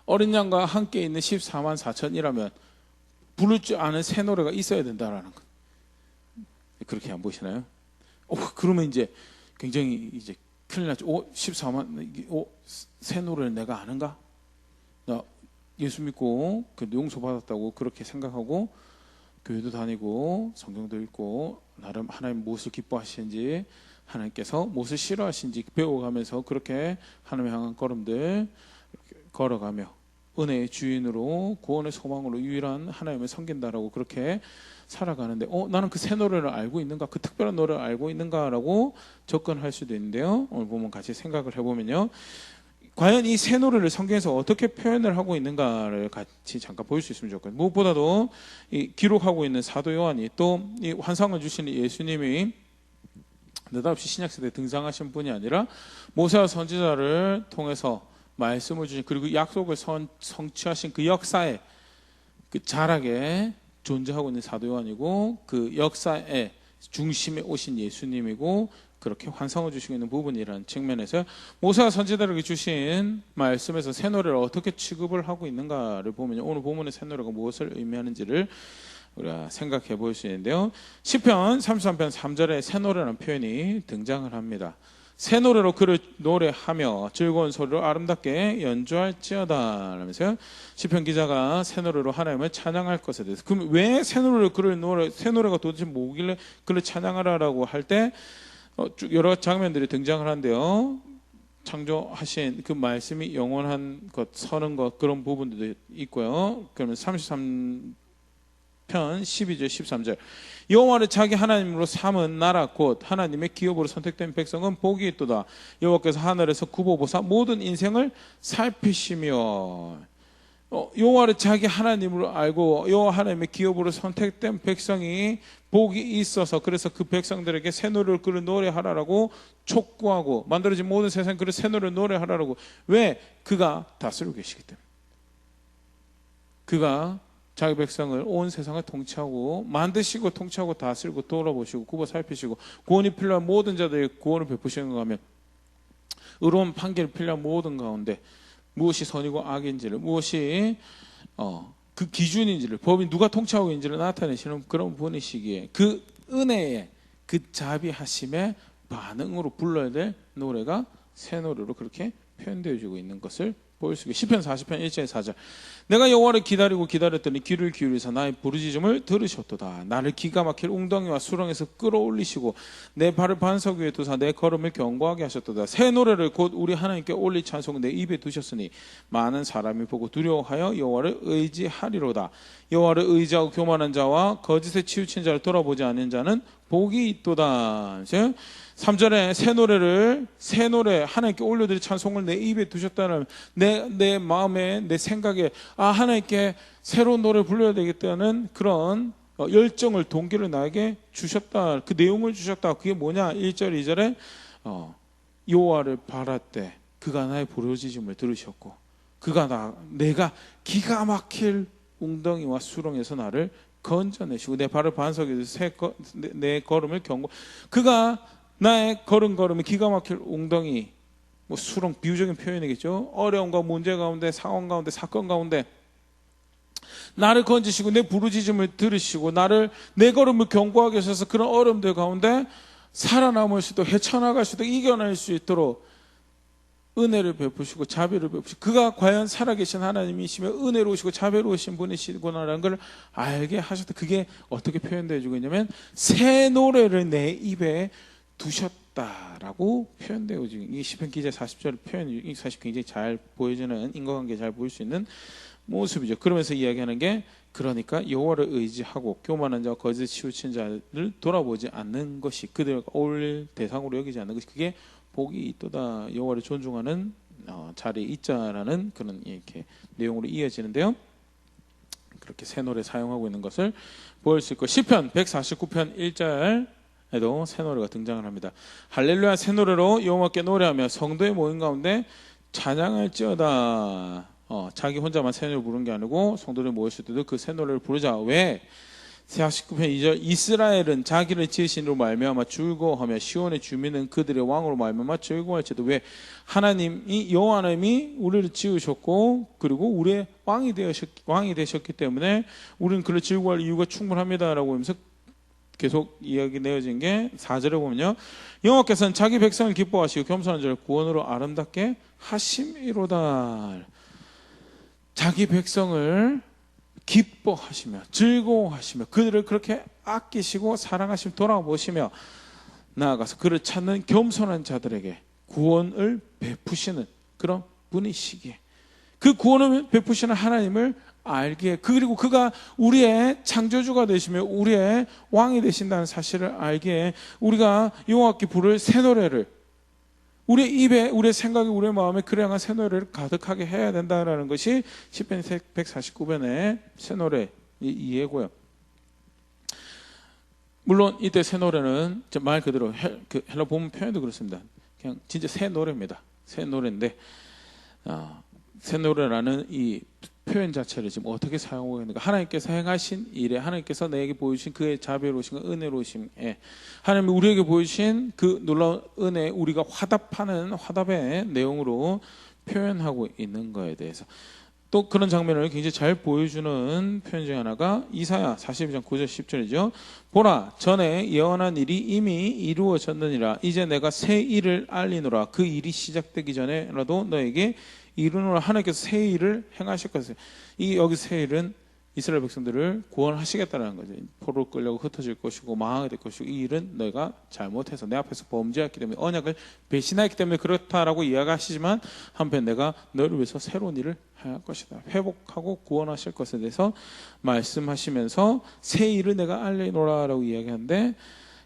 어린 양과 함께 있는 14만 4천이라면 부를 줄 아는 새 노래가 있어야 된다라는 것. 그렇게 안 보시나요? 그러면 이제 굉장히 이제 큰일 났죠. 14만, 새 노래를 내가 아는가? 예수 믿고 그 용서 받았다고 그렇게 생각하고 교회도 다니고 성경도 읽고 나름 하나님 무엇을 기뻐하시는지 하나님께서 무엇을 싫어하시는지 배워가면서 그렇게 하나님 향한 걸음들 걸어가며 은혜의 주인으로 구원의 소망으로 유일한 하나님을 섬긴다라고 그렇게 살아가는데 나는 그 새 노래를 알고 있는가, 그 특별한 노래를 알고 있는가라고 접근할 수도 있는데요. 오늘 보면 같이 생각을 해보면요, 과연 이 새 노래를 성경에서 어떻게 표현을 하고 있는가를 같이 잠깐 볼 수 있으면 좋겠어요. 무엇보다도 이 기록하고 있는 사도 요한이 또 이 환상을 주시는 예수님이 느닷없이 신약시대에 등장하신 분이 아니라 모세와 선지자를 통해서 말씀을 주신, 그리고 약속을 성취하신 그 역사에 그 자락에 존재하고 있는 사도 요한이고, 그 역사의 중심에 오신 예수님이고, 그렇게 환상을 주시고 있는 부분이라는 측면에서 모세와 선지자들에게 주신 말씀에서 새 노래를 어떻게 취급을 하고 있는가를 보면 오늘 본문의 새 노래가 무엇을 의미하는지를 우리가 생각해 볼 수 있는데요. 시편 33편 3절에 새 노래라는 표현이 등장을 합니다. 새 노래로 그를 노래하며 즐거운 소리로 아름답게 연주할지어다 라면서요, 시편 기자가 새 노래로 하나님을 찬양할 것에 대해서, 그럼 왜 새 노래로 새 노래가 도대체 뭐길래 그를 찬양하라라고 할 때 쭉 여러 장면들이 등장을 하는데요. 창조하신 그 말씀이 영원한 것, 서는 것, 그런 부분들도 있고요. 그러면 33편 12절 13절, 여호와를 자기 하나님으로 삼은 나라 곧 하나님의 기업으로 선택된 백성은 복이 있도다. 여호와께서 하늘에서 굽어보사 모든 인생을 살피시며, 여호와를 자기 하나님으로 알고 여호와 하나님의 기업으로 선택된 백성이 복이 있어서, 그래서 그 백성들에게 새 노래를 그를 노래하라라고 촉구하고, 만들어진 모든 세상에 그를 새 노래를 노래하라라고. 왜? 그가 다스리고 계시기 때문에. 그가 자기 백성을 온 세상을 통치하고 만드시고 통치하고 다스리고 돌아보시고 굽어 살피시고 구원이 필요한 모든 자들에게 구원을 베푸시는 거 하면, 의로운 판결이 필요한 모든 가운데 무엇이 선이고 악인지를, 무엇이 그 기준인지를, 법이 누가 통치하고 있는지를 나타내시는 그런 분이시기에 그 은혜의 그 자비하심의 반응으로 불러야 될 노래가 새 노래로 그렇게 표현되어지고 있는 것을 보일 수 있고, 시편 40편 1절 4절, 내가 여호와를 기다리고 기다렸더니 귀를 기울이사 나의 부르짖음을 들으셨도다. 나를 기가 막힐 웅덩이와 수렁에서 끌어올리시고 내 발을 반석 위에 두사 내 걸음을 견고하게 하셨도다. 새 노래를 곧 우리 하나님께 올릴 찬송 내 입에 두셨으니 많은 사람이 보고 두려워하여 여호와를 의지하리로다. 여호와를 의지하고 교만한 자와 거짓에 치우친 자를 돌아보지 않는 자는 복이 있도다. 3절에 새 노래 하나님께 올려드릴 찬송을 내 입에 두셨다는, 내 마음에, 내 생각에 하나님께 새로운 노래 불러야 되겠다는 그런 열정을, 동기를 나에게 주셨다. 그 내용을 주셨다. 그게 뭐냐? 1절 2절에 여호와를 바랄 때 그가 나의 부르짖음을 들으셨고, 내가 기가 막힐 웅덩이와 수렁에서 나를 건져내시고 내 발을 반석에 내 걸음을 견고, 그가 나의 걸음이 기가 막힐 웅덩이, 수렁, 비유적인 표현이겠죠. 어려움과 문제 가운데, 상황 가운데, 사건 가운데 나를 건지시고 내 부르짖음을 들으시고 내 걸음을 견고하게 하셔서 그런 어려움들 가운데 살아남을 수 있도록, 헤쳐나갈 수 있도록, 이겨낼 수 있도록 은혜를 베푸시고 자비를 베푸시고, 그가 과연 살아계신 하나님이시며 은혜로우시고 자비로우신 분이시구나라는 걸 알게 하셨다. 그게 어떻게 표현되어지고 있냐면 새 노래를 내 입에 두셨다라고 표현되어지고, 이 시편 기자 40절 표현이 사실 굉장히 잘 보여지는, 인과관계 잘 보일 수 있는 모습이죠. 그러면서 이야기하는 게, 그러니까 여호와를 의지하고 교만한 자와 거짓에 치우친 자를 돌아보지 않는 것이, 그들과 어울릴 대상으로 여기지 않는 것이, 그게 복이 있도다. 여호와를 존중하는 자리에 있자라는 그런 이렇게 내용으로 이어지는데요. 그렇게 새 노래 사용하고 있는 것을 보일 수 있고, 시편 149편 1절에도 새 노래가 등장을 합니다. 할렐루야, 새 노래로 여호와께 노래하며 성도의 모임 가운데 찬양할지어다. 자기 혼자만 새 노래를 부르는 게 아니고 성도들 모였을 때도 그 새 노래를 부르자. 왜? 49편 2절, 이스라엘은 자기를 지으신 이로 말미암아 즐거워하며 시온의 주민은 그들의 왕으로 말미암아 즐거워할지도. 왜? 여호와 하나님이 우리를 지으셨고 그리고 우리의 왕이 되셨기 때문에 우리는 그를 즐거워할 이유가 충분합니다라고 하면서 계속 이야기 내어진 게 4절에 보면요, 여호와께서는 자기 백성을 기뻐하시고 겸손한 자를 구원으로 아름답게 하심이로다. 자기 백성을 기뻐하시며 즐거워하시며 그들을 그렇게 아끼시고 사랑하시며 돌아보시며 나아가서 그를 찾는 겸손한 자들에게 구원을 베푸시는 그런 분이시기에 그 구원을 베푸시는 하나님을 알기에 그리고 그가 우리의 창조주가 되시며 우리의 왕이 되신다는 사실을 알기에 우리가 여호와께 부를 새 노래를 우리의 입에 우리의 생각에 우리의 마음에 그를 향한 새 노래를 가득하게 해야 된다는 것이 시편 149편의 새 노래 이해고요. 물론 이때 새 노래는 말 그대로 헬라 본문 표현도 그렇습니다. 그냥 진짜 새 노래입니다. 새 노래인데 새 노래라는 이 표현 자체를 지금 어떻게 사용하고 있는가? 하나님께서 행하신 일에 하나님께서 내게 보여주신 그의 자비로우심과 은혜로우심에 하나님이 우리에게 보여주신 그 놀라운 은혜 우리가 화답하는 화답의 내용으로 표현하고 있는 거에 대해서 또 그런 장면을 굉장히 잘 보여주는 표현 중 하나가 이사야 42장 9절 10절이죠. 보라 전에 예언한 일이 이미 이루어졌느니라. 이제 내가 새 일을 알리노라. 그 일이 시작되기 전에라도 너에게 이르노라. 하나님께서 새 일을 행하실 것을. 이 여기 새 일은 이스라엘 백성들을 구원하시겠다는 거죠. 포로로 끌려고 흩어질 것이고 망하게 될 것이고 이 일은 너희가 잘못해서 내 앞에서 범죄했기 때문에 언약을 배신했기 때문에 그렇다라고 이야기하시지만 한편 내가 너희를 위해서 새로운 일을 할 것이다. 회복하고 구원하실 것에 대해서 말씀하시면서 새 일을 내가 알리노라라고 이야기하는데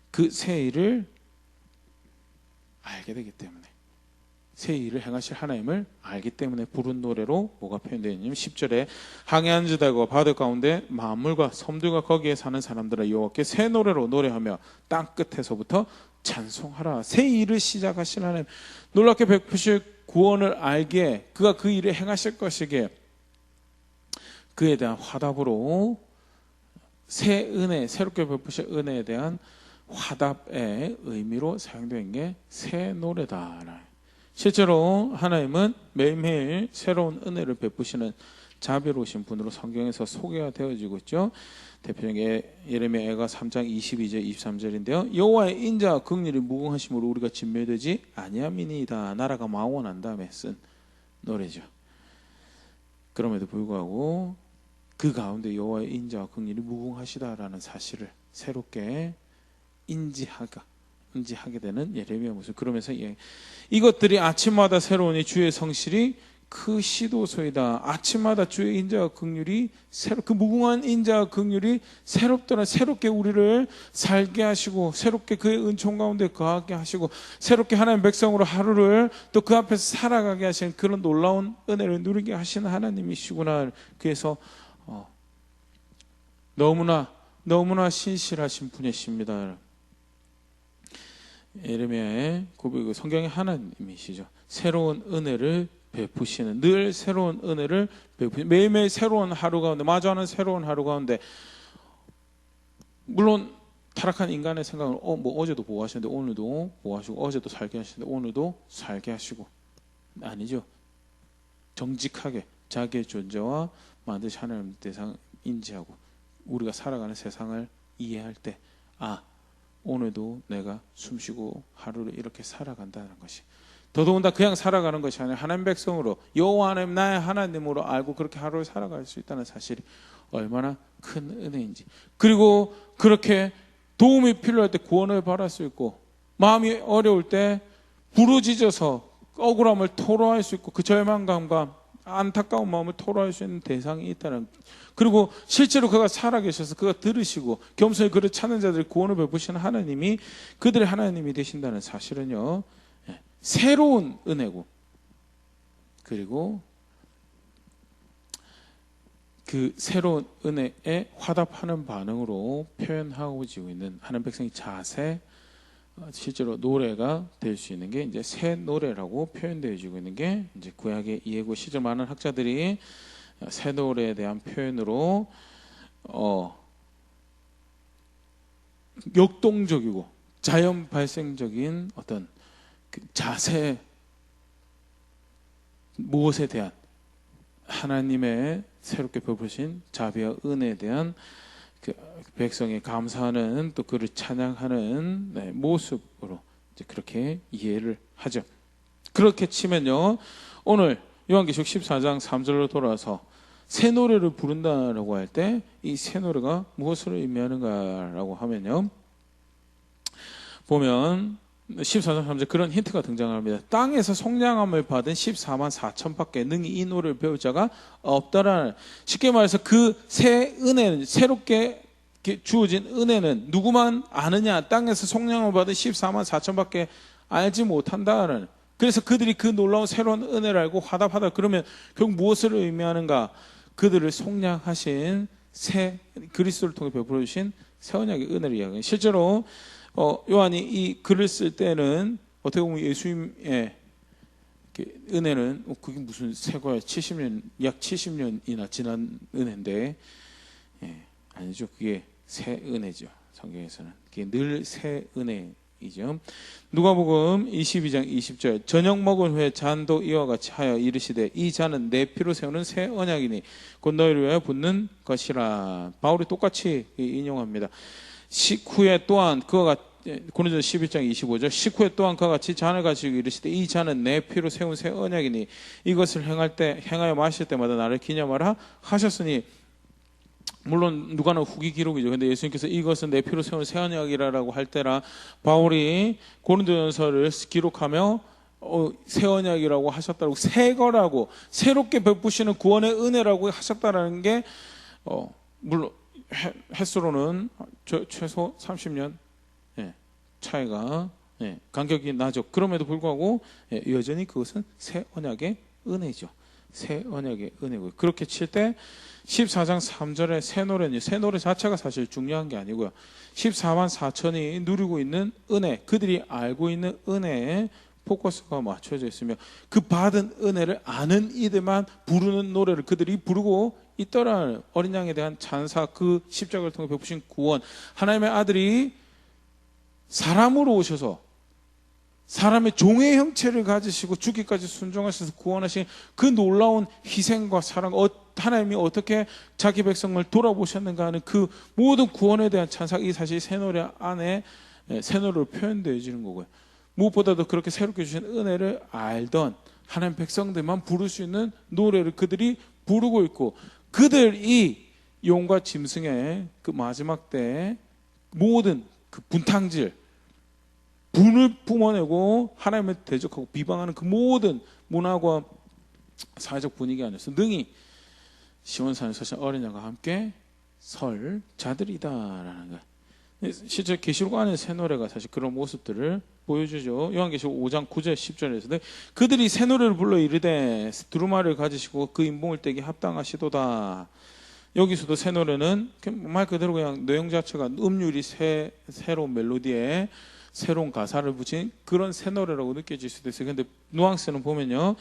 그 새 일을 알게 되기 때문에 새 일을 행하실 하나님을 알기 때문에 부른 노래로 뭐가 표현되어 있냐면 10절에 항해한 자들과 바다 가운데 만물과 섬들과 거기에 사는 사람들아 여호와께 새 노래로 노래하며 땅 끝에서부터 찬송하라. 새 일을 시작하실 하나님 놀랍게 베푸실 구원을 알기에 그가 그 일을 행하실 것이기에 그에 대한 화답으로 새 은혜 새롭게 베푸실 은혜에 대한 화답의 의미로 사용된 게 새 노래다. 실제로 하나님은 매일매일 새로운 은혜를 베푸시는 자비로우신 분으로 성경에서 소개가 되어지고 있죠. 대표적인 예레미야가 3장 22절 23절인데요. 여호와의 인자와 긍휼이 무궁하심으로 우리가 진멸되지 아니함이니이다. 나라가 망원한 다음에 쓴 노래죠. 그럼에도 불구하고 그 가운데 여호와의 인자와 긍휼이 무궁하시다라는 사실을 새롭게 인지하게 되는 예레미야 모습. 그러면서 이것들이 아침마다 새로우니 주의 성실이 크시도소이다. 아침마다 주의 인자와 긍휼이 그 무궁한 인자와 긍휼이 새롭더라. 새롭게 우리를 살게 하시고 새롭게 그의 은총 가운데 거하게 하시고 새롭게 하나님 백성으로 하루를 또 그 앞에서 살아가게 하시는 그런 놀라운 은혜를 누리게 하시는 하나님이시구나. 그래서 너무나 신실하신 분이십니다. 예레미야의 고백, 성경의 하나님이시죠. 새로운 은혜를 베푸시는 늘 새로운 은혜를 베푸시는 매일매일 새로운 하루 가운데 마주하는 새로운 하루 가운데 물론 타락한 인간의 생각은 뭐 어제도 보호하셨는데 오늘도 보호하시고 어제도 살게 하시는데 오늘도 살게 하시고 아니죠. 정직하게 자기의 존재와 만드신 하나님 대상 인지하고 우리가 살아가는 세상을 이해할 때 오늘도 내가 숨쉬고 하루를 이렇게 살아간다는 것이 더더군다나 그냥 살아가는 것이 아니라 하나님 백성으로 여호와 하나님 나의 하나님으로 알고 그렇게 하루를 살아갈 수 있다는 사실이 얼마나 큰 은혜인지 그리고 그렇게 도움이 필요할 때 구원을 받을 수 있고 마음이 어려울 때 부르짖어서 억울함을 토로할 수 있고 그 절망감과 안타까운 마음을 토로할 수 있는 대상이 있다는 그리고 실제로 그가 살아계셔서 그가 들으시고 겸손히 그를 찾는 자들이 구원을 베푸시는 하나님이 그들의 하나님이 되신다는 사실은요 새로운 은혜고 그리고 그 새로운 은혜에 화답하는 반응으로 표현하고 지고 있는 하나님 백성의 자세 실제로 노래가 될 수 있는 게 이제 새 노래라고 표현되어지고 있는 게 이제 구약의 예고 시절 많은 학자들이 새 노래에 대한 표현으로 역동적이고 자연 발생적인 어떤 그 자세 무엇에 대한 하나님의 새롭게 베푸신 자비와 은혜에 대한 그 백성이 감사하는 또 그를 찬양하는 모습으로 이제 그렇게 이해를 하죠. 그렇게 치면요 오늘 요한계시록 14장 3절로 돌아와서 새 노래를 부른다라고 할 때 이 새 노래가 무엇을 의미하는가라고 하면요. 보면 14장 3절 그런 힌트가 등장합니다. 땅에서 속량함을 받은 14만 4천밖에 능히 이 노래를 배울 자가 없다라는, 쉽게 말해서 그 새 은혜는, 새롭게 주어진 은혜는 누구만 아느냐? 땅에서 속량함을 받은 14만 4천밖에 알지 못한다라는. 그래서 그들이 그 놀라운 새로운 은혜를 알고 화답하다. 그러면 결국 무엇을 의미하는가? 그들을 속량하신 새, 그리스도를 통해 베풀어 주신 새 언약의 은혜를 이야기해요. 실제로 요한이 이 글을 쓸 때는 어떻게 보면 예수님의 은혜는 그게 무슨 새거야, 70년, 약 70년이나 지난 은혜인데, 아니죠. 그게 새 은혜죠. 성경에서는 그게 늘 새 은혜이죠. 누가복음 22장 20절 저녁 먹은 후에 잔도 이와 같이 하여 이르시되 이 잔은 내 피로 세우는 새 언약이니 곧 너희를 위하여 붓는 것이라. 바울이 똑같이 인용합니다. 식후에 또한 그와 같이, 고린도서 11장 25절 식후에 또한 그와 같이 잔을 가지고 이르시되 이 잔은 내 피로 세운 새 언약이니 이것을 행하여 마실 때마다 나를 기념하라 하셨으니, 물론 누가는 후기 기록이죠. 근데 예수님께서 이것은 내 피로 세운 새 언약이라고 할 때라 바울이 고린도전서를 기록하며 새 언약이라고 하셨다고, 새 거라고, 새롭게 베푸시는 구원의 은혜라고 하셨다라는 게 물론 횟수로는 최소 30년 차이가 간격이 나죠. 그럼에도 불구하고 여전히 그것은 새 언약의 은혜죠. 새 언약의 은혜고요. 그렇게 칠 때 14장 3절의 새 노래는, 새 노래 자체가 사실 중요한 게 아니고요. 14만 4천이 누리고 있는 은혜, 그들이 알고 있는 은혜에 포커스가 맞춰져 있으며 그 받은 은혜를 아는 이들만 부르는 노래를 그들이 부르고 있더라는, 어린 양에 대한 찬사, 그 십자가를 통해 베푸신 구원, 하나님의 아들이 사람으로 오셔서 사람의 종의 형체를 가지시고 죽기까지 순종하셔서 구원하신 그 놀라운 희생과 사랑, 하나님이 어떻게 자기 백성을 돌아보셨는가 하는 그 모든 구원에 대한 찬사, 이 사실이 새 노래 안에 새 노래로 표현되어지는 거고요. 무엇보다도 그렇게 새롭게 주신 은혜를 알던 하나님 백성들만 부를 수 있는 노래를 그들이 부르고 있고, 그들이 용과 짐승의 그 마지막 때 모든 그 분탕질, 분을 뿜어내고 하나님을 대적하고 비방하는 그 모든 문화과 사회적 분위기 안에서 능히 시온산에 서신 어린 양과 함께 설 자들이다라는 거예요. 실제 계시록 안에 새 노래가 사실 그런 모습들을 보여주죠. 요한계시록 5장 9절 10절에서는 그들이 새 노래를 불러 이르되 두루마리를 가지시고 그 인봉을 떼기 합당하시도다. 여기서도 새 노래는 말 그대로 그냥 내용 자체가 음률이 새로운 멜로디에 새로운 가사를 붙인 그런 새 노래라고 느껴질 수도 있어요. 그런데 누앙스는 보면요,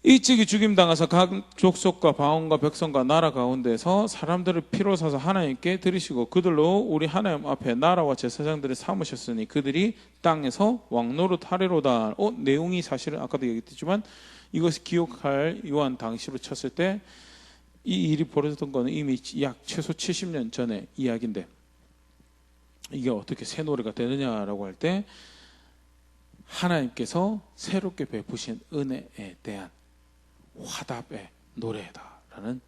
일찍이 죽임당해서 각 족속과 방언과 백성과 나라 가운데서 사람들을 피로 사서 하나님께 드리시고 그들로 우리 하나님 앞에 나라와 제사장들을 삼으셨으니 그들이 땅에서 왕노릇 하리로다. 내용이 사실은 아까도 얘기했지만 이것을 기억할 요한 당시로 쳤을 때 이 일이 벌어졌던 거는 이미 약 최소 70년 전의 이야기인데, 이게 어떻게 새 노래가 되느냐라고 할 때 하나님께서 새롭게 베푸신 은혜에 대한 화답의 노래다라는,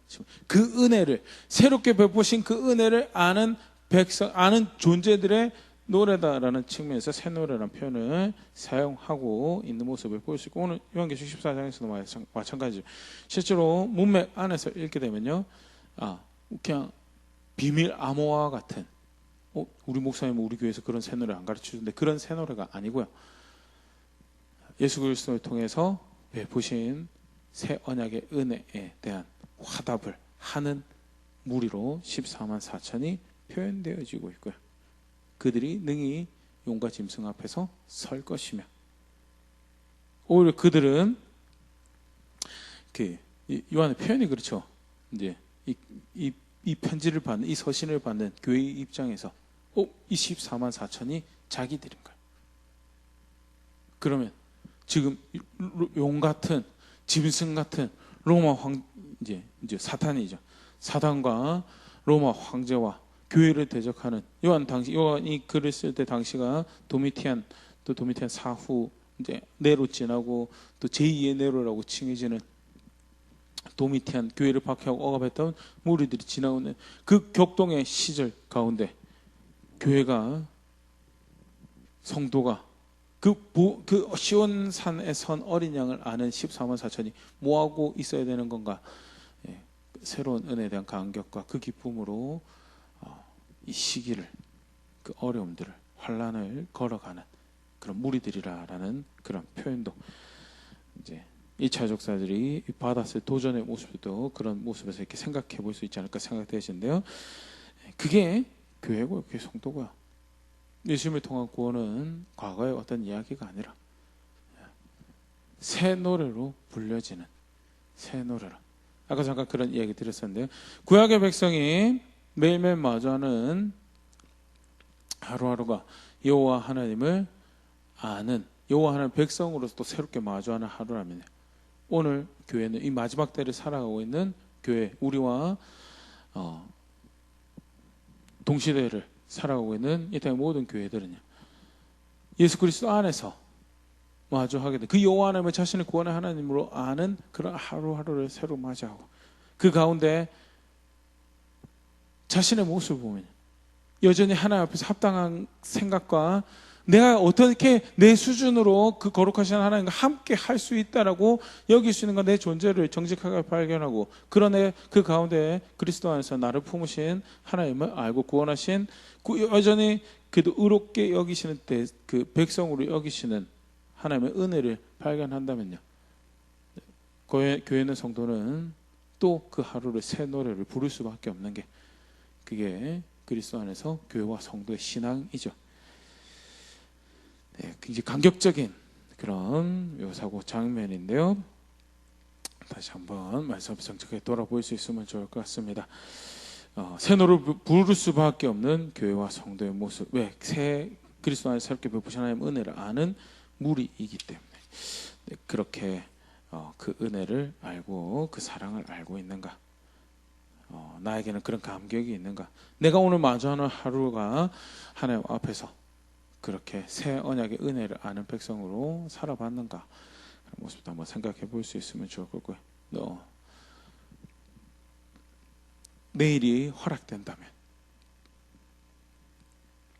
그 은혜를, 새롭게 베푸신 그 은혜를 아는 백성, 아는 존재들의 노래다라는 측면에서 새 노래라는 표현을 사용하고 있는 모습을 볼 수 있고, 오늘 요한계시록 14장에서도 마찬가지죠. 실제로 문맥 안에서 읽게 되면요, 그냥 비밀 암호화 같은, 우리 목사님은 우리 교회에서 그런 새 노래 안 가르쳐주는데 그런 새 노래가 아니고요, 예수 그리스도를 통해서 베푸신 새 언약의 은혜에 대한 화답을 하는 무리로 14만 4천이 표현되어지고 있고요. 그들이 능히 용과 짐승 앞에서 설 것이며, 오히려 그들은 요한의 표현이 그렇죠. 이제 이 편지를 받는, 이 서신을 받는 교회의 입장에서 이 14만 4천이 자기들인 거예요. 그러면 지금 용 같은, 짐승 같은 로마 이제 사탄이죠. 사탄과 로마 황제와 교회를 대적하는, 요한이 글을 쓸 때 당시가 도미티안 사후 이제 네로 지나고 또 제2의 네로라고 칭해지는 도미티안 교회를 박해하고 억압했던 무리들이 지나오는 그 격동의 시절 가운데 교회가 성도가 그 시온산에 선 어린 양을 아는 14만 4천이 뭐하고 있어야 되는 건가? 예, 새로운 은혜에 대한 감격과 그 기쁨으로 이 시기를, 그 어려움들을, 환난을 걸어가는 그런 무리들이라는 그런 표현도 이제 2차 족사들이 받았을 도전의 모습도 그런 모습에서 이렇게 생각해 볼 수 있지 않을까 생각되시는데요. 그게 교회고요, 그게 성도고요. 예수님을 통한 구원은 과거의 어떤 이야기가 아니라 새 노래로 불려지는 새 노래로. 아까 잠깐 그런 이야기 드렸었는데요. 구약의 백성이 매일매일 마주하는 하루하루가 여호와 하나님을 아는, 여호와 하나님 백성으로서 또 새롭게 마주하는 하루라면요. 오늘 교회는 이 마지막 때를 살아가고 있는 교회, 우리와 동시대를 살아가고 있는 이 땅의 모든 교회들은요, 예수 그리스도 안에서 마주하게 돼. 그 여호와 하나님을 자신의 구원의 하나님으로 아는 그런 하루하루를 새로 맞이하고, 그 가운데 자신의 모습을 보면 여전히 하나님 앞에서 합당한 생각과 내가 어떻게 내 수준으로 그 거룩하신 하나님과 함께 할 수 있다라고 여길 수 있는 건 내 존재를 정직하게 발견하고, 그러나 그 가운데 그리스도 안에서 나를 품으신 하나님을 알고 구원하신, 여전히 그래도 의롭게 여기시는 때 그 백성으로 여기시는 하나님의 은혜를 발견한다면요, 교회는 성도는 또 그 하루를 새 노래를 부를 수밖에 없는 게, 그게 그리스도 안에서 교회와 성도의 신앙이죠. 네, 굉장히 감격적인 그런 묘사고 장면인데요. 다시 한번 말씀 앞에 정직하게 돌아볼 수 있으면 좋을 것 같습니다. 새 노래를 부를 수밖에 없는 교회와 성도의 모습. 왜? 새 그리스도 안에서 새롭게 베푸신 하나님의 은혜를 아는 무리이기 때문에. 네, 그렇게 그 은혜를 알고 그 사랑을 알고 있는가? 나에게는 그런 감격이 있는가? 내가 오늘 마주하는 하루가 하나님 앞에서 그렇게 새 언약의 은혜를 아는 백성으로 살아봤는가? 그런 모습도 한번 생각해 볼 수 있으면 좋을 거고요. 내일이 허락된다면,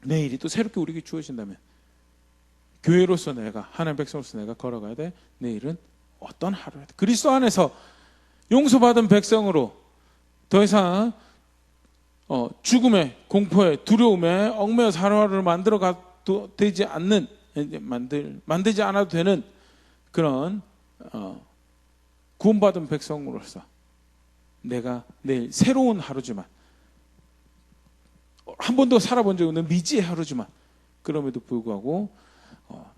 내일이 또 새롭게 우리에게 주어진다면, 교회로서 내가, 하나님 백성으로서 내가 걸어가야 돼. 내일은 어떤 하루야? 그리스도 안에서 용서받은 백성으로 더 이상 죽음의 공포에 두려움에 얽매여서 하루하루를 만들어가도 되지 않는, 만들지 않아도 되는 그런 구원받은 백성으로서 내가 내일 새로운 하루지만, 한 번도 살아본 적 없는 미지의 하루지만, 그럼에도 불구하고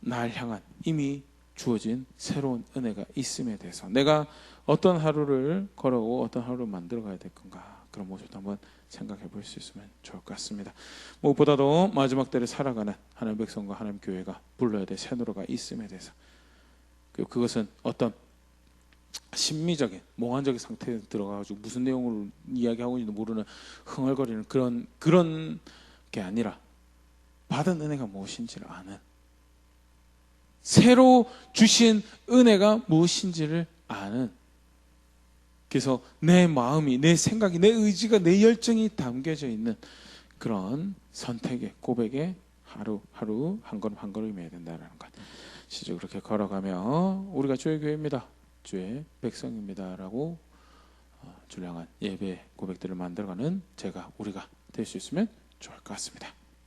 날 향한 이미 주어진 새로운 은혜가 있음에 대해서 내가 어떤 하루를 걸어오고 어떤 하루를 만들어가야 될 건가, 그런 모습도 한번 생각해 볼 수 있으면 좋을 것 같습니다. 무엇보다도 마지막 때를 살아가는 하나님 백성과 하나님 교회가 불러야 될 새 노래가 있음에 대해서, 그리고 그것은 어떤 심미적인 몽환적인 상태에 들어가가지고 무슨 내용을 이야기하고 있는지 모르는 흥얼거리는 그런 게 아니라, 받은 은혜가 무엇인지를 아는, 새로 주신 은혜가 무엇인지를 아는, 그래서 내 마음이, 내 생각이, 내 의지가, 내 열정이 담겨져 있는 그런 선택의, 고백의 하루하루 한 걸음 한 걸음이어야 된다는 것. 실제 그렇게 걸어가며 우리가 주의 교회입니다, 주의 백성입니다라고 주를 향한 예배 고백들을 만들어가는 우리가 될 수 있으면 좋을 것 같습니다.